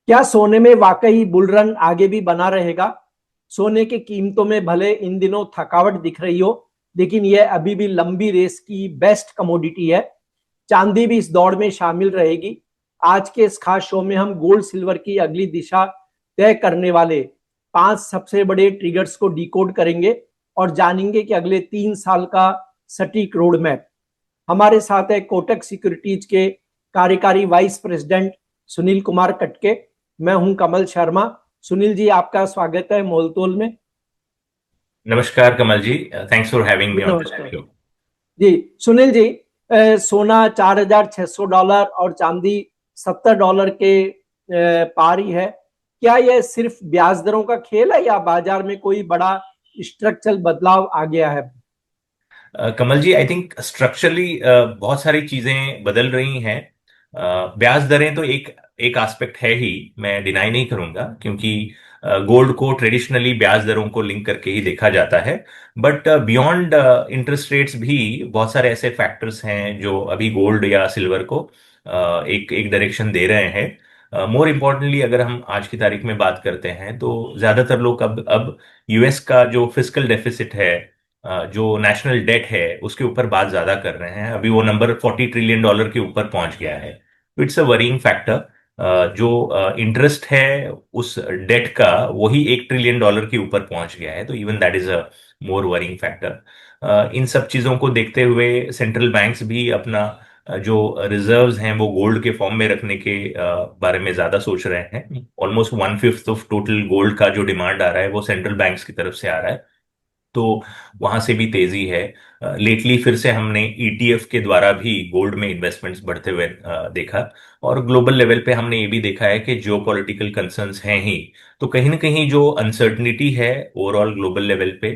क्या सोने में वाकई बुल रन आगे भी बना रहेगा? सोने की कीमतों में भले इन दिनों थकावट दिख रही हो, लेकिन यह अभी भी लंबी रेस की बेस्ट कमोडिटी है। चांदी भी इस दौड़ में शामिल रहेगी। आज के इस खास शो में हम गोल्ड सिल्वर की अगली दिशा तय करने वाले 5 सबसे बड़े ट्रिगर्स को डिकोड करेंगे और जानेंगे कि अगले 3 साल का सटीक रोड मैप। हमारे साथ है कोटक सिक्योरिटीज के कार्यकारी वाइस प्रेसिडेंट सुनील कुमार कटके। मैं हूं कमल शर्मा। सुनील जी, आपका स्वागत है मोलतोल में। नमस्कार Kamal ji. Thanks for having me on this नमस्कार शो। जी। सुनील जी, सोना $4,600 और चांदी $70 के पार ही है। क्या यह सिर्फ ब्याज दरों का खेल है या बाजार में कोई बड़ा स्ट्रक्चरल बदलाव आ गया है? कमल जी, आई थिंक स्ट्रक्चरली बहुत सारी चीजें बदल रही हैं। ब्याज दरें तो एक एक एस्पेक्ट है ही, मैं डिनाई नहीं करूंगा, क्योंकि गोल्ड को ट्रेडिशनली ब्याज दरों को लिंक करके ही देखा जाता है। बट बियॉन्ड इंटरेस्ट रेट्स भी बहुत सारे ऐसे फैक्टर्स हैं जो अभी गोल्ड या सिल्वर को एक एक डायरेक्शन दे रहे हैं। मोर इम्पोर्टेंटली अगर हम आज की तारीख में बात करते हैं तो ज्यादातर लोग अब यूएस का जो फिस्कल डेफिसिट है, जो नेशनल डेट है, उसके ऊपर बात ज्यादा कर रहे हैं। अभी वो नंबर $40 ट्रिलियन के ऊपर पहुंच गया है। तो इट्स अ वरीइंग फैक्टर। जो इंटरेस्ट है उस डेट का, वही $1 ट्रिलियन के ऊपर पहुंच गया है। तो even that is a more worrying factor. इन सब चीजों को देखते हुए सेंट्रल बैंक्स भी अपना जो रिजर्व्स हैं वो गोल्ड के फॉर्म में रखने के बारे में ज्यादा सोच रहे हैं। ऑलमोस्ट 1/5 ऑफ टोटल गोल्ड का जो डिमांड आ रहा है वो सेंट्रल बैंक्स की तरफ से आ रहा है। तो वहां से भी तेजी है। लेटली फिर से हमने ईटीएफ के द्वारा भी गोल्ड में इन्वेस्टमेंट्स बढ़ते हुए देखा। और ग्लोबल लेवल पे हमने ये भी देखा है कि जियो पॉलिटिकल कंसर्न्स हैं ही, तो कहीं ना कहीं जो अनसर्टनिटी है ओवरऑल ग्लोबल लेवल पे,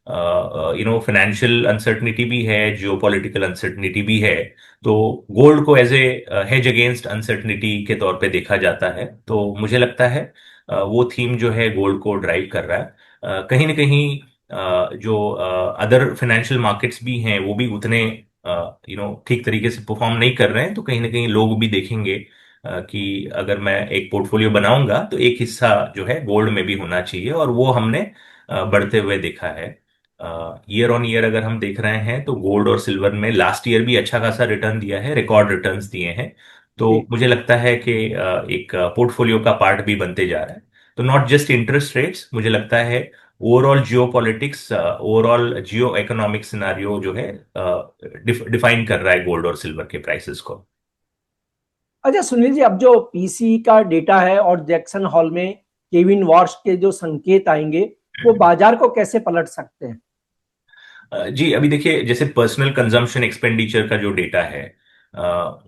फाइनेंशियल अनसर्टनिटी भी है, जियो पॉलिटिकल अनसर्टनिटी भी है। तो गोल्ड को as a hedge against uncertainty के तौर पे देखा जाता है। तो मुझे लगता है वो थीम जो है गोल्ड को ड्राइव कर रहा है। कहीं ना कहीं जो अदर फाइनेंशियल मार्केट्स भी हैं वो भी उतने ठीक तरीके से परफॉर्म नहीं कर रहे हैं। तो कहीं ना कहीं लोग भी देखेंगे कि अगर मैं एक पोर्टफोलियो बनाऊंगा तो एक हिस्सा जो है गोल्ड में भी होना चाहिए, और वो हमने बढ़ते हुए देखा है। ईयर ऑन ईयर अगर हम देख रहे हैं तो गोल्ड और सिल्वर में लास्ट ईयर भी अच्छा खासा रिटर्न दिया है, रिकॉर्ड रिटर्न्स दिए हैं। तो जी। मुझे लगता है कि एक पोर्टफोलियो का पार्ट भी बनते जा रहा है। तो नॉट जस्ट इंटरेस्ट रेट्स, मुझे लगता है ओवरऑल जियो पॉलिटिक्स, ओवरऑल जियो इकोनॉमिक सिनारियो जो है डिफाइन कर रहा है गोल्ड और सिल्वर के प्राइसेस को। अच्छा सुनील जी, अब जो पीसी का डेटा है और जैक्सन हॉल में केविन वॉर्श के जो संकेत आएंगे, वो बाजार को कैसे पलट सकते हैं? जी, अभी देखिए, जैसे पर्सनल कंजम्पशन एक्सपेंडिचर का जो डेटा है, अ,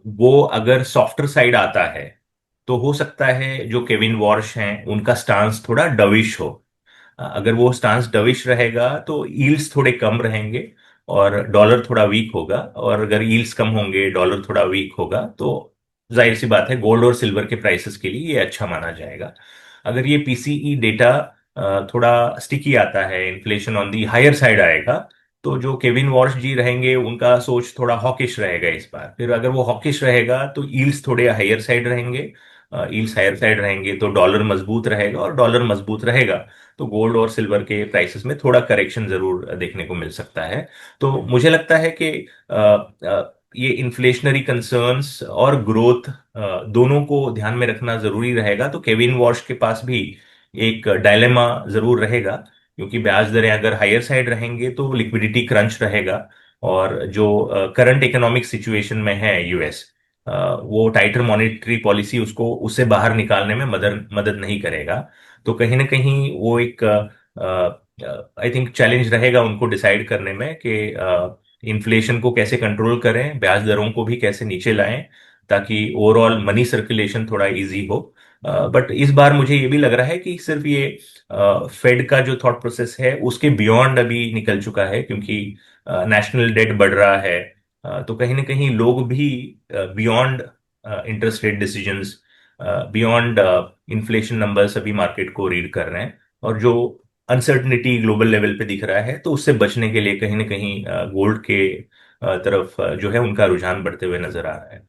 वो अगर सॉफ्टर साइड आता है तो हो सकता है जो केविन वॉर्श हैं उनका स्टांस थोड़ा डविश हो। अगर वो स्टांस डविश रहेगा तो यील्ड्स थोड़े कम रहेंगे और डॉलर थोड़ा वीक होगा, और अगर यील्ड्स कम होंगे, डॉलर थोड़ा वीक होगा, तो जाहिर सी बात है गोल्ड और सिल्वर के प्राइसेस के लिए ये अच्छा माना जाएगा। अगर ये पीसीई डेटा थोड़ा स्टिकी आता है, inflation on the higher side आएगा, तो जो केविन वॉर्श जी रहेंगे उनका सोच थोड़ा हॉकिश रहेगा इस बार। फिर अगर वो हॉकिश रहेगा तो यील्ड्स थोड़े हायर साइड रहेंगे। यील्ड्स हायर साइड रहेंगे तो डॉलर मजबूत रहेगा, और डॉलर मजबूत रहेगा तो गोल्ड और सिल्वर के प्राइसेस में थोड़ा करेक्शन जरूर देखने को मिल सकता है। तो मुझे लगता है कि ये इन्फ्लेशनरी कंसर्न्स और ग्रोथ दोनों को ध्यान में रखना जरूरी रहेगा। तो केविन वॉश के पास भी एक डायलेमा जरूर रहेगा, क्योंकि ब्याज दरें अगर हायर साइड रहेंगे तो लिक्विडिटी क्रंच रहेगा, और जो करंट इकोनॉमिक सिचुएशन में है यूएस, वो टाइटर मॉनेटरी पॉलिसी उसको उससे बाहर निकालने में मदद मदद नहीं करेगा। तो कहीं ना कहीं वो एक आई थिंक चैलेंज रहेगा उनको डिसाइड करने में कि इन्फ्लेशन को कैसे कंट्रोल करें, ब्याज दरों को भी कैसे नीचे लाएं, ताकि ओवरऑल मनी सर्कुलेशन थोड़ा इजी हो। बट इस बार मुझे ये भी लग रहा है कि सिर्फ ये फेड का जो थॉट प्रोसेस है उसके बियॉन्ड अभी निकल चुका है, क्योंकि नेशनल डेट बढ़ रहा है। तो कहीं ना कहीं लोग भी beyond interest rate decisions, beyond inflation numbers अभी मार्केट को रीड कर रहे हैं। और जो अनसर्टनिटी ग्लोबल लेवल पे दिख रहा है तो उससे बचने के लिए कहीं ना कहीं गोल्ड के तरफ जो है उनका रुझान बढ़ते हुए नजर आ रहा है।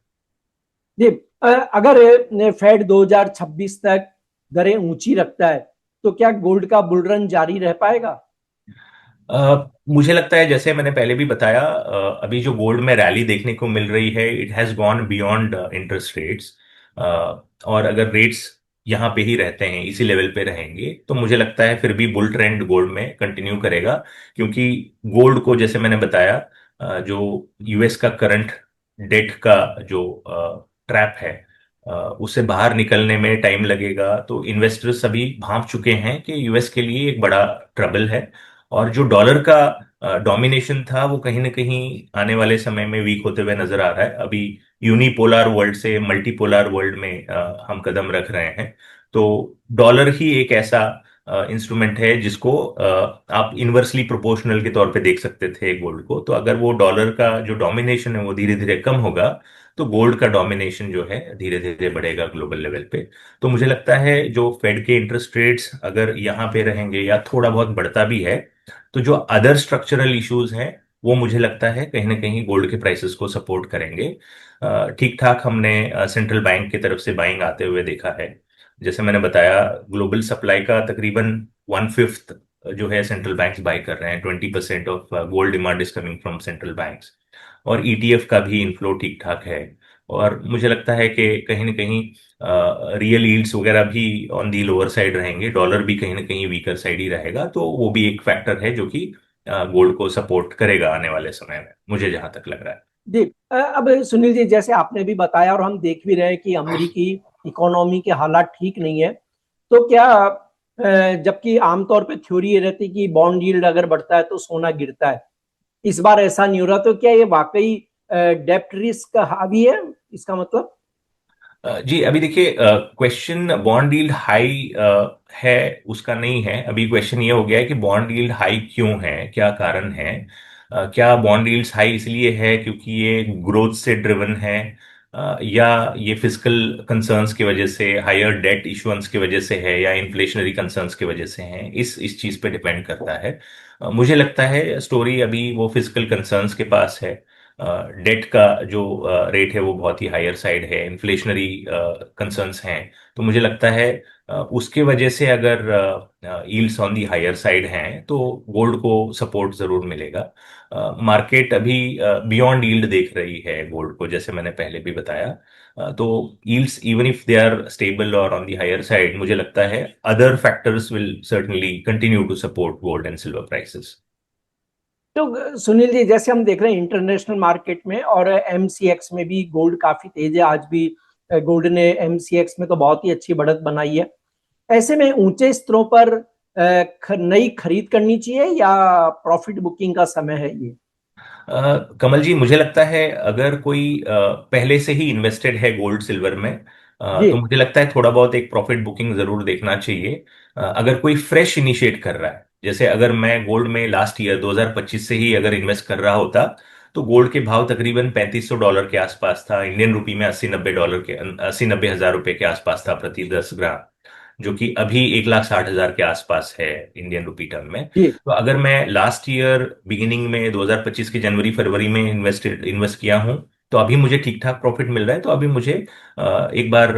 जी। अगर फेड 2026 तक दरें ऊंची रखता है तो क्या गोल्ड का बुल रन जारी रह पाएगा? मुझे लगता है जैसे मैंने पहले भी बताया, अभी जो गोल्ड में रैली देखने को मिल रही है, it has gone beyond interest rates. और अगर रेट्स यहाँ पे ही रहते हैं, इसी लेवल पे रहेंगे, तो मुझे लगता है फिर भी बुल ट्रेंड गोल्ड में कंटिन्यू करेगा। क्योंकि गोल्ड को जैसे मैंने बताया, जो यूएस का करंट डेट का जो ट्रैप है, उससे बाहर निकलने में टाइम लगेगा। तो इन्वेस्टर्स अभी भांप चुके हैं कि यूएस के लिए एक बड़ा ट्रबल है। और जो डॉलर का डोमिनेशन था, वो कहीं ना कहीं आने वाले समय में वीक होते हुए नजर आ रहा है। अभी यूनिपोलर वर्ल्ड से मल्टीपोलर वर्ल्ड में हम कदम रख रहे हैं। तो डॉलर ही एक ऐसा इंस्ट्रूमेंट है जिसको आप इन्वर्सली प्रोपोर्शनल के तौर पे देख सकते थे गोल्ड को। तो अगर वो डॉलर का जो डोमिनेशन है वो धीरे धीरे कम होगा, तो गोल्ड का डोमिनेशन जो है धीरे धीरे बढ़ेगा ग्लोबल लेवल पे। तो मुझे लगता है जो फेड के इंटरेस्ट रेट्स अगर यहाँ पे रहेंगे या थोड़ा बहुत बढ़ता भी है, तो जो अदर स्ट्रक्चरल इश्यूज हैं, वो मुझे लगता है कहीं ना कहीं गोल्ड के प्राइसेस को सपोर्ट करेंगे। ठीक ठाक हमने सेंट्रल बैंक की तरफ से बाइंग आते हुए देखा है। जैसे मैंने बताया, ग्लोबल सप्लाई का तकरीबन 1/5 जो है सेंट्रल बैंक्स बाय कर रहे हैं। 20% of gold demand is coming from central banks. और ईटीएफ का भी इनफ्लो ठीक ठाक है। और मुझे लगता है कि कहीं ना कहीं रियल यील्ड्स वगैरह भी ऑन दी लोअर साइड रहेंगे। डॉलर भी कहीं ना कहीं वीकर साइड ही रहेगा। तो वो भी एक फैक्टर है जो कि गोल्ड को सपोर्ट करेगा आने वाले समय में, मुझे जहां तक लग रहा है। जी, अब सुनील जी, जैसे आपने भी बताया और हम देख भी रहे हैं कि अमेरिकी इकोनॉमी के हालात ठीक नहीं है, तो क्या जबकि आमतौर पे थ्योरी ये रहती है कि बॉन्ड यील्ड अगर बढ़ता है तो सोना गिरता है, इस बार ऐसा नहीं हो रहा, तो क्या ये वाकई डेप्ट रिस्क हावी है, इसका मतलब? जी, अभी देखिए, क्वेश्चन बॉन्ड यील्ड हाई है उसका नहीं है। अभी क्वेश्चन ये हो गया है कि बॉन्ड यील्ड हाई क्यों है, क्या कारण है। क्या बॉन्ड यील्ड्स हाई इसलिए है क्योंकि ये ग्रोथ से ड्रिवन है, या ये फिजिकल कंसर्न्स की वजह से, हायर डेट इश्यूएंस की वजह से है, या इन्फ्लेशनरी कंसर्न्स की वजह से है। इस चीज पे डिपेंड करता है। मुझे लगता है स्टोरी अभी वो फिजिकल कंसर्न्स के पास है। डेट का जो रेट है वो बहुत ही हायर साइड है, इन्फ्लेशनरी कंसर्न्स हैं। तो मुझे लगता है उसके वजह से अगर yields on the higher side हैं तो गोल्ड को सपोर्ट जरूर मिलेगा। मार्केट अभी बियॉन्ड यील्ड देख रही है गोल्ड को, जैसे मैंने पहले भी बताया। तो yields even if they are stable और ऑन दी हायर साइड, मुझे लगता है other factors will certainly continue to support gold and silver prices. तो सुनील जी, जैसे हम देख रहे हैं इंटरनेशनल मार्केट में और एमसीएक्स में भी गोल्ड काफी तेज है आज भी। गोल्ड ने एमसीएक्स में तो बहुत ही अच्छी बढ़त बनाई है। ऐसे में ऊंचे स्तरों पर नई खरीद करनी चाहिए या प्रॉफिट बुकिंग का समय है ये? कमल जी, मुझे लगता है अगर कोई पहले से ही इन्वेस्टेड है गोल्ड सिल्वर में, जी। तो मुझे लगता है थोड़ा बहुत एक प्रॉफिट बुकिंग जरूर देखना चाहिए। अगर कोई फ्रेश इनिशिएट कर रहा है, जैसे अगर मैं गोल्ड में लास्ट ईयर 2025 से ही अगर इन्वेस्ट कर रहा होता, तो गोल्ड के भाव तकरीबन $3500 के आसपास था। इंडियन रुपी में $80-90 के, 80-90 हज़ार रुपए के आसपास था प्रति 10 ग्राम, जो कि अभी 1,60,000 के आसपास है इंडियन रुपी टर्म में। जी। तो अगर मैं लास्ट ईयर बिगिनिंग में 2025 के जनवरी फरवरी में इन्वेस्ट किया हूं, तो अभी मुझे ठीक ठाक प्रॉफिट मिल रहा है। तो अभी मुझे एक बार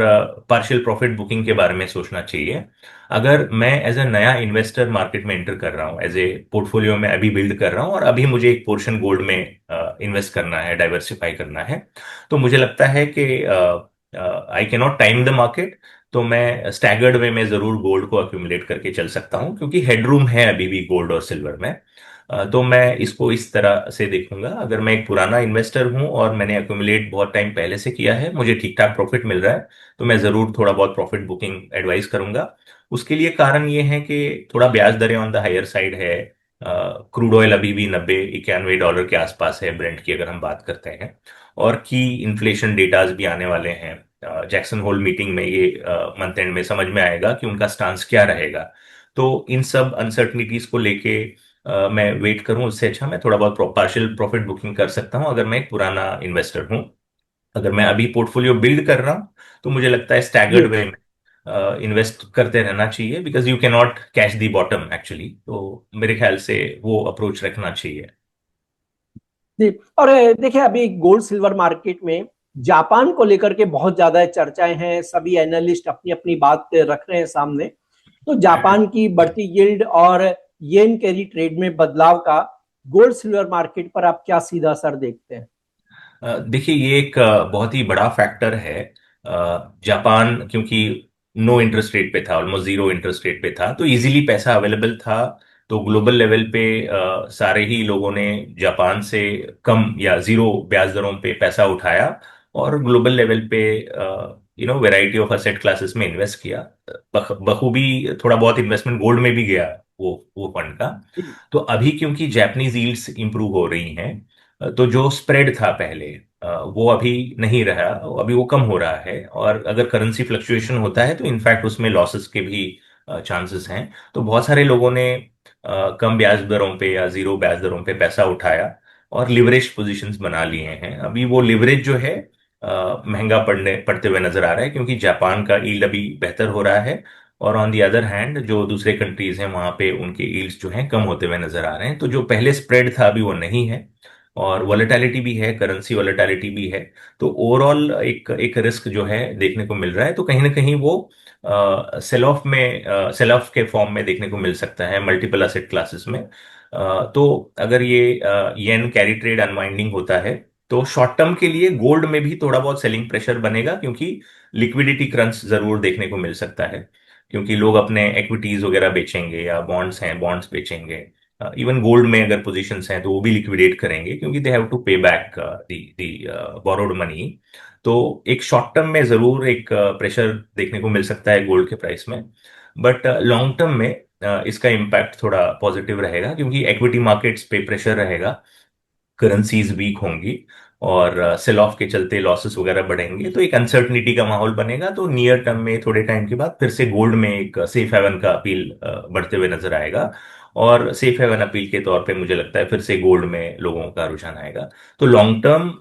पार्शियल प्रॉफिट बुकिंग के बारे में सोचना चाहिए। अगर मैं एज ए नया इन्वेस्टर मार्केट में एंटर कर रहा हूँ, एज ए पोर्टफोलियो में अभी बिल्ड कर रहा हूँ, और अभी मुझे एक पोर्शन गोल्ड में इन्वेस्ट करना है, डाइवर्सिफाई करना है, तो मुझे लगता है कि I can not time the market. तो मैं स्टैगर्ड वे में जरूर गोल्ड को अक्यूमुलेट करके चल सकता हूं, क्योंकि हेडरूम है अभी भी गोल्ड और सिल्वर में। तो मैं इसको इस तरह से देखूंगा। अगर मैं एक पुराना इन्वेस्टर हूं और मैंने अक्यूमुलेट बहुत टाइम पहले से किया है, मुझे ठीक ठाक प्रॉफिट मिल रहा है, तो मैं जरूर थोड़ा बहुत प्रॉफिट बुकिंग एडवाइस करूंगा। उसके लिए कारण ये है कि थोड़ा ब्याज दरें ऑन द हायर साइड है। क्रूड ऑयल अभी भी 90-91 डॉलर के आसपास है ब्रेंट की, अगर हम बात करते हैं। और की इन्फ्लेशन डेटाज भी आने वाले हैं। जैक्सन होल मीटिंग में ये मंथ एंड में समझ में आएगा कि उनका स्टांस क्या रहेगा। तो इन सब अनसर्टनिटीज को लेके मैं वेट करूं, उससे अच्छा मैं थोड़ा बहुत पार्शियल प्रॉफिट बुकिंग कर सकता हूं अगर मैं एक पुराना इन्वेस्टर हूं। अगर मैं अभी पोर्टफोलियो बिल्ड कर रहा हूं, तो मुझे लगता है स्टैगर्ड जी। वे में इन्वेस्ट करते रहना चाहिए, because you can not catch the bottom actually. तो मेरे ख्याल से वो अप्रोच रखना चाहिए। जी। और देखिए, अभी गोल्ड सिल्वर मार्केट में जापान को लेकर के बहुत ज्यादा चर्चाएं हैं, सभी एनालिस्ट अपनी अपनी बात रख रहे हैं सामने। तो जापान की बढ़ती यील्ड और येन कैरी ट्रेड में बदलाव का गोल्ड सिल्वर मार्केट पर आप क्या सीधा असर देखते हैं? देखिए ये एक बहुत ही बड़ा फैक्टर है। जापान क्योंकि नो इंटरेस्ट रेट पे था, ऑलमोस्ट जीरो इंटरेस्ट रेट पे था, तो इजीली पैसा अवेलेबल था। तो ग्लोबल लेवल पे सारे ही लोगों ने जापान से कम या जीरो ब्याज दरों पे पैसा उठाया और ग्लोबल लेवल पे वैरायटी ऑफ असेट क्लासेस में इन्वेस्ट किया। बखूबी थोड़ा बहुत इन्वेस्टमेंट गोल्ड में भी गया वो फंड का। जी। तो अभी क्योंकि जैपनीज यील्ड्स इंप्रूव हो रही हैं, तो जो स्प्रेड था पहले वो अभी नहीं रहा, अभी वो कम हो रहा है। और अगर करेंसी फ्लक्चुएशन होता है तो इनफैक्ट उसमें लॉसेस के भी चांसेस हैं। तो बहुत सारे लोगों ने कम ब्याज दरों पे या जीरो ब्याज दरों पे पैसा उठाया और लिवरेज पोजीशंस बना लिए हैं। अभी वो लिवरेज जो है महंगा पड़ते हुए नजर आ रहा है, क्योंकि जापान का यील्ड अभी बेहतर हो रहा है और ऑन दी अदर हैंड जो दूसरे कंट्रीज हैं वहां पे उनके यील्ड्स जो हैं कम होते हुए नजर आ रहे हैं। तो जो पहले स्प्रेड था अभी वो नहीं है और वॉलेटिलिटी भी है, करेंसी वॉलेटिलिटी भी है। तो ओवरऑल एक एक रिस्क जो है देखने को मिल रहा है। तो कहीं ना कहीं वो सेल ऑफ के फॉर्म में देखने को मिल सकता है मल्टीपल असेट क्लासेस में। तो अगर ये येन कैरी ट्रेड अनवाइंडिंग होता है तो शॉर्ट टर्म के लिए गोल्ड में भी थोड़ा बहुत सेलिंग प्रेशर बनेगा, क्योंकि लिक्विडिटी क्रंच जरूर देखने को मिल सकता है। क्योंकि लोग अपने इक्विटीज वगैरह बेचेंगे या बॉन्ड्स हैं बॉन्ड्स बेचेंगे। इवन गोल्ड में अगर पोजीशंस हैं तो वो भी लिक्विडेट करेंगे, क्योंकि दे हैव टू पे बैक दी बोरोड मनी। तो एक शॉर्ट टर्म में जरूर एक प्रेशर देखने को मिल सकता है गोल्ड के प्राइस में। बट लॉन्ग टर्म में इसका इम्पैक्ट थोड़ा पॉजिटिव रहेगा, क्योंकि इक्विटी मार्केट्स पे प्रेशर रहेगा, करेंसीज वीक होंगी और सेल ऑफ के चलते लॉसेस वगैरह बढ़ेंगे, तो एक अनसर्टनिटी का माहौल बनेगा। तो नियर टर्म में थोड़े टाइम के बाद फिर से गोल्ड में एक सेफ हेवन का अपील बढ़ते हुए नजर आएगा। और सेफ हेवन अपील के तौर पे मुझे लगता है फिर से गोल्ड में लोगों का रुझान आएगा। तो लॉन्ग टर्म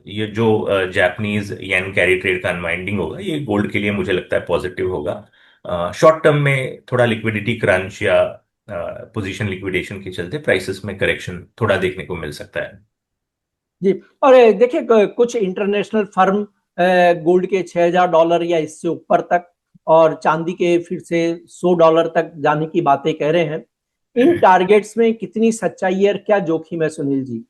ये जो जापानीज येन कैरी ट्रेड का अनवाइंडिंग होगा ये गोल्ड के लिए मुझे लगता है पॉजिटिव होगा। शॉर्ट टर्म में थोड़ा लिक्विडिटी क्रंच या पोजीशन लिक्विडेशन के चलते प्राइसेस में करेक्शन थोड़ा देखने को मिल सकता है। जी। और देखिए, कुछ इंटरनेशनल फर्म गोल्ड के $6,000 या इससे ऊपर तक और चांदी के फिर से $100 तक जाने की बातें कह रहे हैं। इन टारगेट्स में कितनी सच्चाई है और क्या जोखिम है, सुनील जी?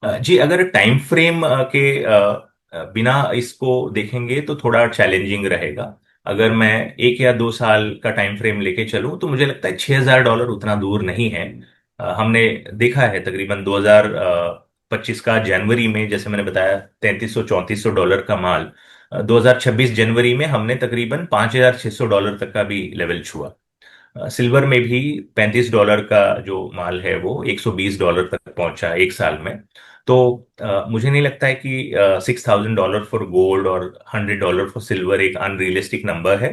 जी, अगर टाइम फ्रेम के बिना इसको देखेंगे तो थोड़ा चैलेंजिंग रहेगा। अगर मैं 1 या 2 साल का टाइम फ्रेम लेके चलूं तो मुझे लगता है $6,000 उतना दूर नहीं है। हमने देखा है तकरीबन 2025 का जनवरी में, जैसे मैंने बताया, $3,300 $4,400 का माल 2026 जनवरी में हमने तकरीबन $5,600 तक का भी लेवल छुआ। सिल्वर में भी $35 का जो माल है वो $120 तक पहुंचा 1 साल में। तो मुझे नहीं लगता है कि $6,000 फॉर गोल्ड और $100 फॉर सिल्वर एक अनरियलिस्टिक नंबर है।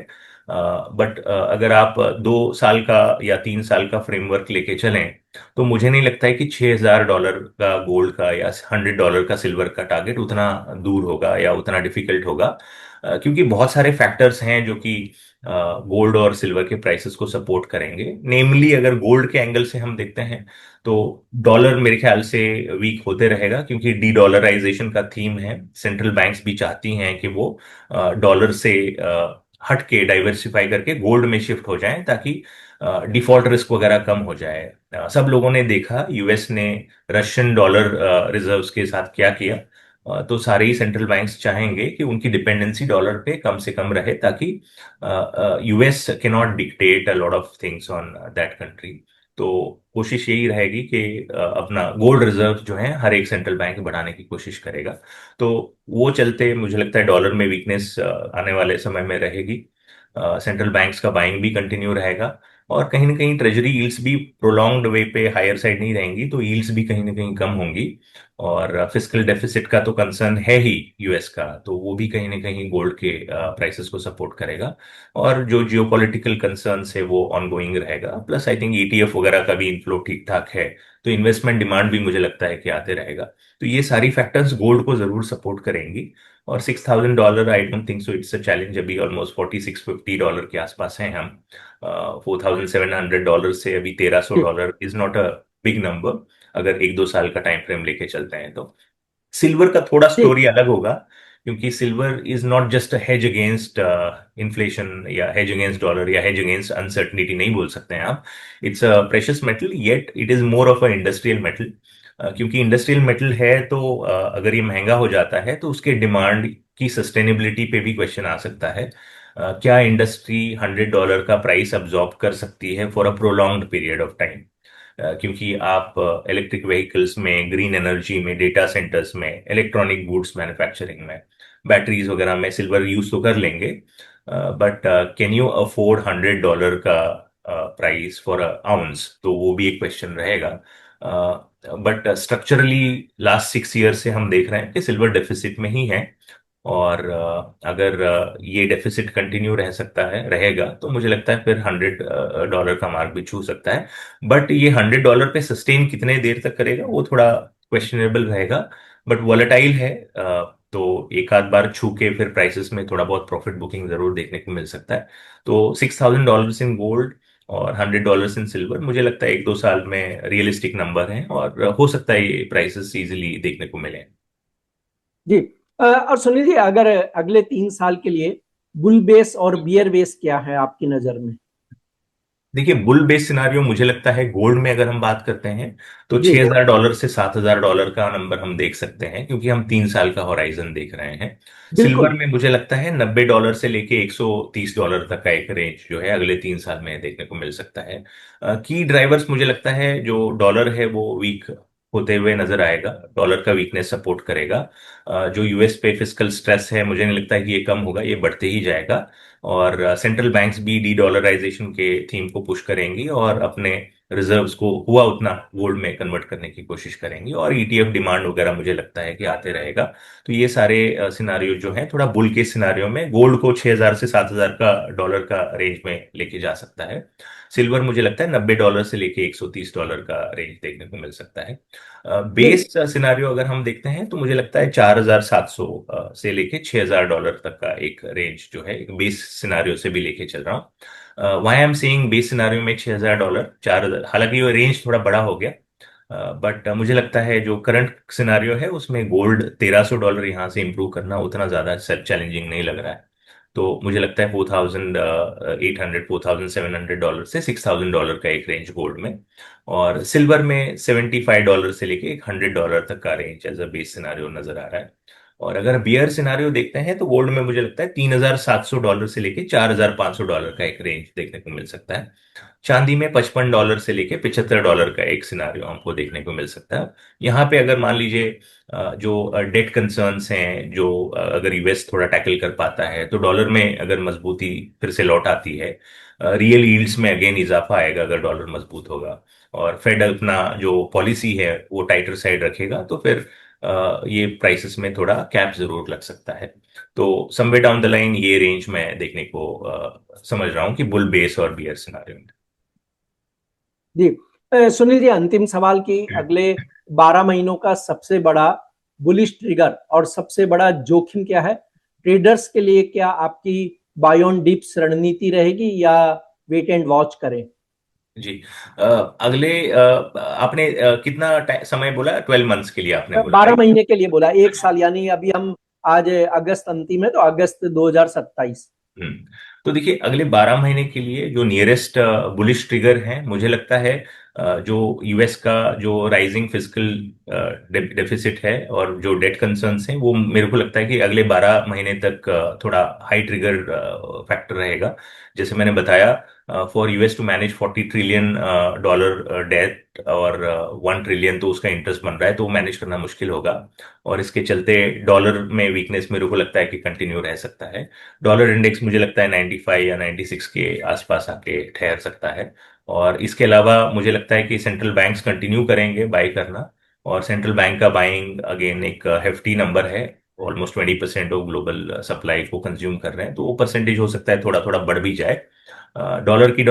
बट अगर आप 2 साल का या 3 साल का फ्रेमवर्क लेके चलें तो मुझे नहीं लगता है कि $6,000 का गोल्ड का या $100 का सिल्वर का टारगेट उतना दूर होगा या उतना डिफिकल्ट होगा। क्योंकि बहुत सारे फैक्टर्स हैं जो कि गोल्ड और सिल्वर के प्राइसेस को सपोर्ट करेंगे। नेमली अगर गोल्ड के एंगल से हम देखते हैं तो डॉलर मेरे ख्याल से वीक होते रहेगा, क्योंकि डी डॉलराइजेशन का थीम है। सेंट्रल बैंक्स भी चाहती हैं कि वो डॉलर से हट के डाइवर्सिफाई करके गोल्ड में शिफ्ट हो जाएं, ताकि डिफॉल्ट रिस्क वगैरह कम हो जाए। सब लोगों ने देखा यूएस ने रशियन डॉलर रिजर्व्स के साथ क्या किया। तो सारे ही सेंट्रल बैंक्स चाहेंगे कि उनकी डिपेंडेंसी डॉलर पे कम से कम रहे, ताकि यूएस के not dictate a lot of things on that country. तो कोशिश यही रहेगी कि अपना गोल्ड रिजर्व जो है हर एक सेंट्रल बैंक बढ़ाने की कोशिश करेगा। तो वो चलते मुझे लगता है डॉलर में वीकनेस आने वाले समय में रहेगी। सेंट्रल बैंक्स का बाइंग भी कंटिन्यू रहेगा और कहीं ना कहीं ट्रेजरी यील्ड्स भी प्रोलॉन्ग्ड वे पे हायर साइड नहीं रहेंगी, तो यील्ड्स भी कहीं ना कहीं कम होंगी। और फिस्कल डेफिसिट का तो कंसर्न है ही यूएस का, तो वो भी कहीं ना कहीं गोल्ड के प्राइसेस को सपोर्ट करेगा। और जो जियोपॉलिटिकल कंसर्न्स है वो ऑनगोइंग रहेगा। प्लस आई थिंक ईटीएफ वगैरह का भी इनफ्लो ठीक ठाक है, तो इन्वेस्टमेंट डिमांड भी मुझे लगता है कि आते रहेगा। तो ये सारी फैक्टर्स गोल्ड को जरूर सपोर्ट करेंगी। और $6,000 I don't think so it's a challenge. अभी ऑलमोस्ट $4,650 के आसपास हैं हम। $4,700 से अभी $1,300 is not a big number, अगर 1 2 साल का टाइम फ्रेम लेके चलते हैं तो। सिल्वर का थोड़ा जी स्टोरी अलग होगा, क्योंकि silver is not just hedge against inflation या हेज अगेंस्ट डॉलर या हेज अगेंस्ट अनसर्टनिटी, नहीं बोल सकते हैं आप। It's a precious metal, yet it is more of a industrial metal. क्योंकि इंडस्ट्रियल मेटल है तो अगर ये महंगा हो जाता है तो उसके डिमांड की सस्टेनेबिलिटी पे भी क्वेश्चन आ सकता है। क्या इंडस्ट्री $100 का प्राइस अब्जॉर्ब कर सकती है for a prolonged period of time? क्योंकि आप इलेक्ट्रिक व्हीकल्स में, ग्रीन एनर्जी में, डेटा सेंटर्स में, इलेक्ट्रॉनिक गुड्स मैन्युफैक्चरिंग में, बैटरीज वगैरह में सिल्वर यूज तो कर लेंगे, बट कैन यू अफोर्ड $100 का प्राइस फॉर अ आउंस? तो वो भी एक क्वेश्चन रहेगा। बट स्ट्रक्चरली लास्ट 6 ईयर से हम देख रहे हैं कि सिल्वर डेफिसिट में ही है। और अगर ये डेफिसिट कंटिन्यू रह सकता है, रहेगा, तो मुझे लगता है फिर $100 का मार्क भी छू सकता है। बट ये $100 पे सस्टेन कितने देर तक करेगा वो थोड़ा क्वेश्चनेबल रहेगा। बट वॉलेटाइल है, तो एक आध बार छू के फिर प्राइसेस में थोड़ा बहुत प्रॉफिट बुकिंग जरूर देखने को मिल सकता है। तो $6,000 इन गोल्ड और $100 इन सिल्वर मुझे लगता है 1-2 साल में रियलिस्टिक नंबर है, और हो सकता है ये प्राइसेस इजीली देखने को मिले। जी। और सुनील जी, अगर अगले 3 साल के लिए बुल बेस और बियर बेस क्या है आपकी नजर में? देखिए, बुल बेस सिनारियो मुझे लगता है गोल्ड में अगर हम बात करते हैं तो जी $6,000 से $7,000 का नंबर हम देख सकते हैं, क्योंकि हम 3 साल का होराइजन देख रहे हैं। सिल्वर बिल्कुल। में मुझे लगता है $90 से लेके $130 तक का एक रेंज जो है अगले 3 साल में देखने को मिल सकता है। की ड्राइवर्स मुझे लगता है जो डॉलर है वो वीक होते हुए नजर आएगा, डॉलर का वीकनेस सपोर्ट करेगा। जो यूएस पे फिस्कल स्ट्रेस है, मुझे नहीं लगता है कि ये कम होगा, ये बढ़ते ही जाएगा। और सेंट्रल बैंक्स भी डी डॉलराइजेशन के थीम को पुश करेंगी और अपने रिजर्व्स को हुआ उतना गोल्ड में कन्वर्ट करने की कोशिश करेंगी, और ईटीएफ डिमांड वगैरह मुझे लगता है कि आते रहेगा। तो ये सारे सिनारियो जो है, थोड़ा बुल के सिनारियो में गोल्ड को 6,000 से 7,000 का डॉलर का रेंज में लेके जा सकता है। सिल्वर मुझे लगता है $90 से लेके $130 का रेंज देखने को मिल सकता है। जी बेस सिनारियो अगर हम देखते हैं तो मुझे लगता है 4,700 से लेके $6,000 तक का एक रेंज जो है, एक बेस सिनारियो से भी लेके चल रहा हूँ। Why am saying base scenario में $6,000, 4,000, हालांकि वो रेंज थोड़ा बड़ा हो गया। बट मुझे लगता है जो करंट सिनारियो है उसमें गोल्ड $1,300 यहाँ से इंप्रूव करना उतना ज्यादा चैलेंजिंग नहीं लग रहा है। तो मुझे लगता है 4,800, $4,700 से $6,000 का एक रेंज गोल्ड में, और सिल्वर में $75 से लेके $100 तक का range as a base scenario नजर आ रहा है। और अगर बियर सिनारियो देखते हैं तो गोल्ड में मुझे लगता है $3,700 से लेके $4,500 का एक रेंज देखने को मिल सकता है। चांदी में $55 से लेके $75 का एक सिनारियो हमको देखने को मिल सकता है। यहाँ पे अगर मान लीजिए जो डेट कंसर्न्स हैं, जो अगर यूएस थोड़ा टैकल कर पाता है तो डॉलर में अगर मजबूती फिर से लौट आती है, रियल यील्ड्स में अगेन इजाफा आएगा अगर डॉलर मजबूत होगा, और फेड अपना जो पॉलिसी है वो टाइटर साइड रखेगा, तो फिर ये प्राइसेस में थोड़ा कैप जरूर लग सकता है। तो समवे डाउन द लाइन ये रेंज में देखने को समझ रहा हूँ कि बुल बेस और बियर सिनारियो में। जी। सुनील जी, अंतिम सवाल की अगले 12 महीनों का सबसे बड़ा बुलिश ट्रिगर और सबसे बड़ा जोखिम क्या है ट्रेडर्स के लिए? क्या आपकी बाय ऑन डिप्स रणनीति रहेगी या वेट एंड वॉच करें? जी। अ, अगले आपने कितना समय बोला? 12 मंथ्स के लिए आपने बोला, 12 महीने के लिए बोला, 1 साल, यानी अभी हम आज अगस्त अंतिम है तो अगस्त 2027। हम्म। तो देखिए, अगले 12 महीने के लिए जो नियरेस्ट बुलिश ट्रिगर है मुझे लगता है, जो यूएस का जो राइजिंग फिजिकल डेफिसिट है और जो डेट कंसर्न्स हैं, वो मेरे को लगता है कि अगले 12 महीने तक थोड़ा हाई ट्रिगर फैक्टर रहेगा। जैसे मैंने बताया, for US to manage $40 trillion debt और 1 ट्रिलियन तो उसका इंटरेस्ट बन रहा है, तो वो मैनेज करना मुश्किल होगा। और इसके चलते डॉलर में वीकनेस मेरे को लगता है कि कंटिन्यू रह सकता है। डॉलर इंडेक्स मुझे लगता है 95 या 96 के आसपास आके ठहर सकता है। और इसके अलावा मुझे लगता है कि सेंट्रल बैंक्स कंटिन्यू करेंगे बाई करना, और सेंट्रल बैंक का बाइंग अगेन एक हेफ्टी नंबर है, ऑलमोस्ट 20% ऑफ ग्लोबल सप्लाई को कंज्यूम कर रहे हैं, तो वो परसेंटेज हो सकता है थोड़ा थोड़ा बढ़ भी जाए। डॉलर की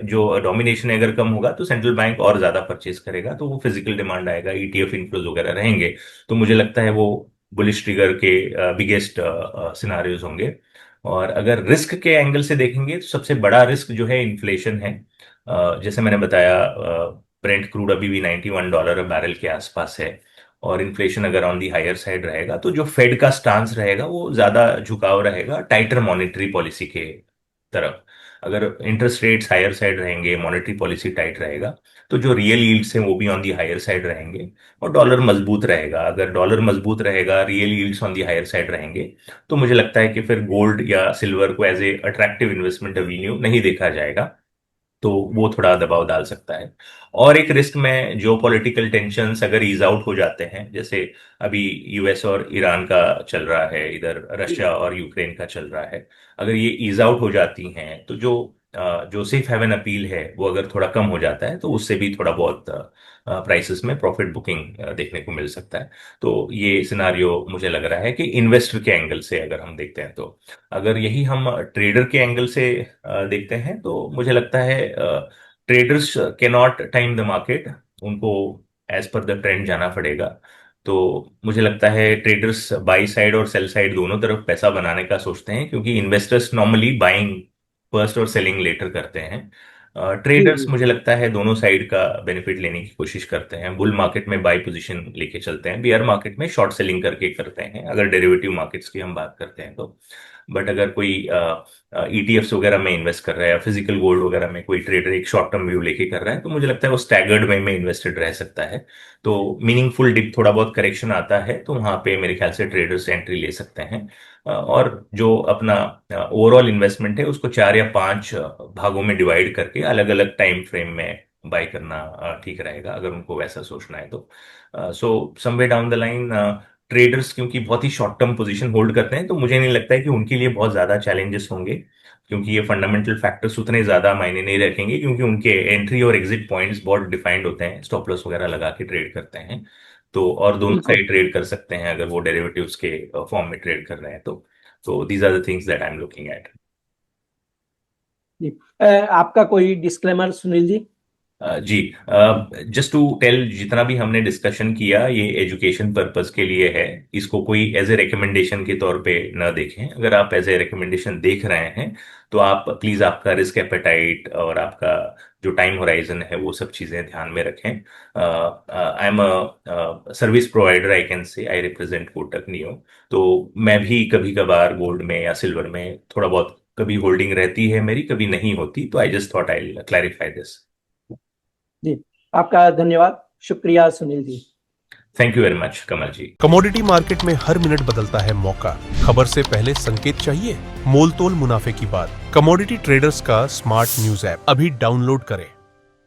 जो डोमिनेशन अगर कम होगा तो सेंट्रल बैंक और ज्यादा परचेज करेगा, तो वो फिजिकल डिमांड आएगा, ईटीएफ इनफ्लोज वगैरह रहेंगे। तो मुझे लगता है वो बुलिश ट्रिगर के बिगेस्ट सिनारियोज होंगे। और अगर रिस्क के एंगल से देखेंगे तो सबसे बड़ा रिस्क जो है इन्फ्लेशन है। जैसे मैंने बताया, ब्रेंट क्रूड अभी भी $91 बैरल के आसपास है, और इन्फ्लेशन अगर ऑन दी हायर साइड रहेगा तो जो फेड का स्टांस रहेगा वो ज्यादा झुकाव रहेगा टाइटर मॉनेटरी पॉलिसी के तरफ। अगर इंटरेस्ट रेट्स हायर साइड रहेंगे, मॉनेटरी पॉलिसी टाइट रहेगा, तो जो रियल यील्ड्स हैं वो भी ऑन दी हायर साइड रहेंगे और डॉलर मजबूत रहेगा। अगर डॉलर मजबूत रहेगा, real yields on the higher side रहेंगे, तो मुझे लगता है कि फिर गोल्ड या सिल्वर को as a attractive investment avenue नहीं देखा जाएगा, तो वो थोड़ा दबाव डाल सकता है। और एक रिस्क में जो पॉलिटिकल टेंशन्स अगर ईज आउट हो जाते हैं, जैसे अभी यूएस और ईरान का चल रहा है, इधर रशिया और यूक्रेन का चल रहा है, अगर ये ईज आउट हो जाती हैं तो जो सेफ हेवन अपील है वो अगर थोड़ा कम हो जाता है, तो उससे भी थोड़ा बहुत प्राइसेस में प्रॉफिट बुकिंग देखने को मिल सकता है। तो ये सिनारियो मुझे लग रहा है कि इन्वेस्टर के एंगल से अगर हम देखते हैं, तो अगर यही हम ट्रेडर के एंगल से देखते हैं, तो मुझे लगता है ट्रेडर्स के नॉट टाइम द मार्केट, उनको एज पर द ट्रेंड जाना पड़ेगा। तो मुझे लगता है ट्रेडर्स बाई साइड और सेल साइड दोनों तरफ पैसा बनाने का सोचते हैं, क्योंकि इन्वेस्टर्स नॉर्मली बाइंग फर्स्ट और सेलिंग लेटर करते हैं। जी ट्रेडर्स जी। मुझे लगता है दोनों साइड का बेनिफिट लेने की कोशिश करते हैं। बुल मार्केट में बाई पोजीशन लेके चलते हैं, बियर मार्केट में शॉर्ट सेलिंग करके करते हैं, अगर डेरिवेटिव मार्केट्स की हम बात करते हैं तो। बट अगर कोई ईटीएफ्स वगैरह में इन्वेस्ट कर रहा है या फिजिकल गोल्ड वगैरह में कोई ट्रेडर एक शॉर्ट टर्म व्यू लेके कर रहा है, तो मुझे लगता है वो स्टैगर्ड वे में इन्वेस्टेड रह सकता है। तो मीनिंगफुल डिप, थोड़ा बहुत करेक्शन आता है, तो वहां पे मेरे ख्याल से ट्रेडर्स एंट्री ले सकते हैं। और जो अपना ओवरऑल इन्वेस्टमेंट है उसको 4 या 5 भागों में डिवाइड करके अलग अलग टाइम फ्रेम में बाय करना ठीक रहेगा, अगर उनको वैसा सोचना है तो। So someway down the line traders क्योंकि बहुत ही शॉर्ट टर्म पोजीशन होल्ड करते हैं, तो मुझे नहीं लगता है कि उनके लिए बहुत ज्यादा चैलेंजेस होंगे, क्योंकि ये फंडामेंटल फैक्टर्स उतने ज्यादा मायने नहीं रखेंगे, क्योंकि उनके एंट्री और एग्जिट पॉइंट्स बहुत डिफाइंड होते हैं, स्टॉप लॉस वगैरह लगा के ट्रेड करते हैं। तो और दोनों बिल्कुल। साइड ट्रेड कर सकते हैं अगर वो डेरिवेटिव्स के फॉर्म में ट्रेड कर रहे हैं तो। So these are the things that I'm looking at. जी। आपका कोई डिस्क्लेमर सुनील जी? जी, जस्ट टू टेल, जितना भी हमने डिस्कशन किया ये एजुकेशन पर्पस के लिए है, इसको कोई एज ए रिकमेंडेशन के तौर पे न देखें। अगर आप एज ए रिकमेंडेशन देख रहे हैं, तो आप प्लीज आपका रिस्क एपेटाइट और आपका जो टाइम होराइजन है वो सब चीजें ध्यान में रखें। I am a service provider, I can say I represent Kotak neo. तो मैं भी कभी कभार गोल्ड में या सिल्वर में थोड़ा बहुत कभी होल्डिंग रहती है मेरी, कभी नहीं होती, तो I just thought I clarify this. जी, आपका धन्यवाद, शुक्रिया Sunil ji. Thank you very much Kamal ji. Commodity market में हर मिनट बदलता है मौका। खबर से पहले संकेत चाहिए? मोल तोल मुनाफे की बात। कमोडिटी ट्रेडर्स का स्मार्ट न्यूज ऐप अभी डाउनलोड करें।